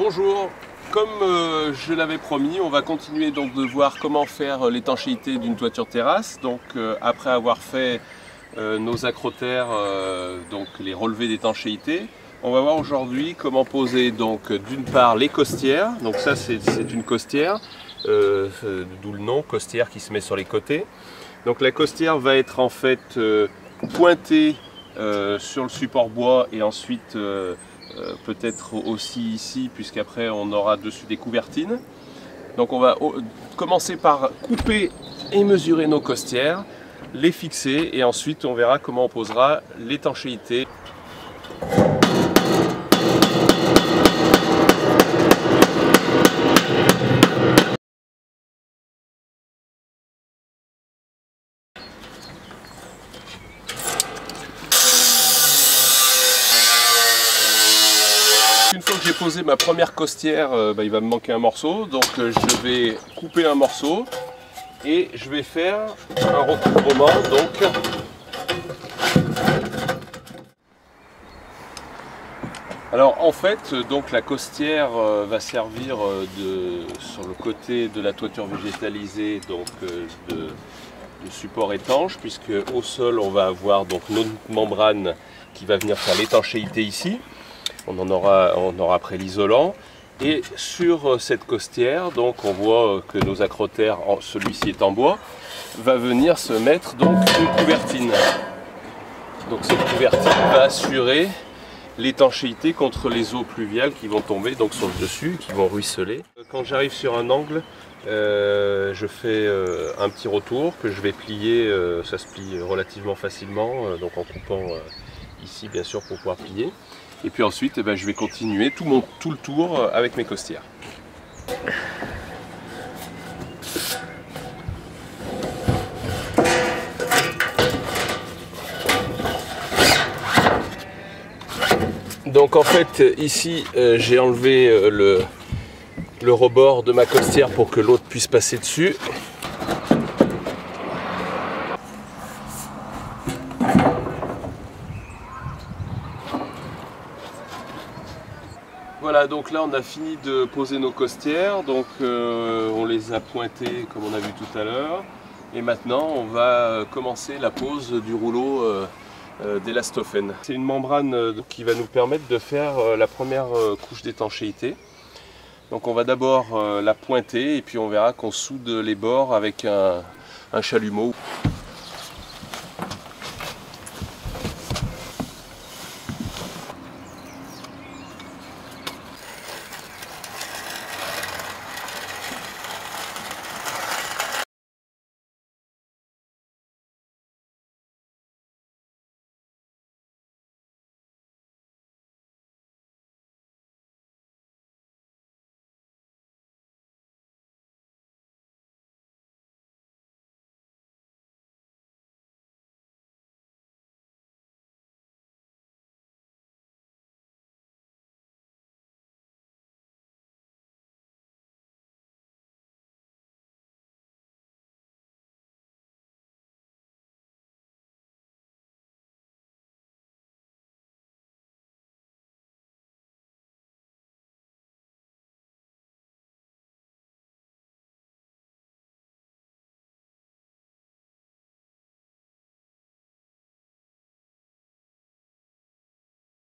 Bonjour, comme je l'avais promis, on va continuer donc de voir comment faire l'étanchéité d'une toiture terrasse. Donc après avoir fait nos acrotères, donc les relevés d'étanchéité, on va voir aujourd'hui comment poser donc d'une part les costières. Donc ça c'est une costière, d'où le nom, costière qui se met sur les côtés. Donc la costière va être en fait pointée sur le support bois et ensuite peut-être aussi ici, puisqu'après on aura dessus des couvertines. Donc on va commencer par couper et mesurer nos costières, les fixer et ensuite on verra comment on posera l'étanchéité. Une fois que j'ai posé ma première costière, il va me manquer un morceau, donc je vais couper un morceau et je vais faire un recouvrement. Alors en fait, donc la costière va servir sur le côté de la toiture végétalisée donc de support étanche, puisque au sol on va avoir donc notre membrane qui va venir faire l'étanchéité ici. On aura après l'isolant. Et sur cette costière, donc on voit que nos acrotères, celui-ci est en bois, va venir se mettre donc une couvertine. Donc cette couvertine va assurer l'étanchéité contre les eaux pluviales qui vont tomber donc sur le dessus, qui vont ruisseler. Quand j'arrive sur un angle, je fais un petit retour que je vais plier, ça se plie relativement facilement, donc en coupant ici bien sûr pour pouvoir plier. Et puis ensuite je vais continuer tout le tour avec mes costières. Donc en fait ici j'ai enlevé le rebord de ma costière pour que l'autre puisse passer dessus. Voilà, donc là on a fini de poser nos costières, donc on les a pointées comme on a vu tout à l'heure. Et maintenant on va commencer la pose du rouleau d'élastofène. C'est une membrane qui va nous permettre de faire la première couche d'étanchéité. Donc on va d'abord la pointer et puis on verra qu'on soude les bords avec un chalumeau.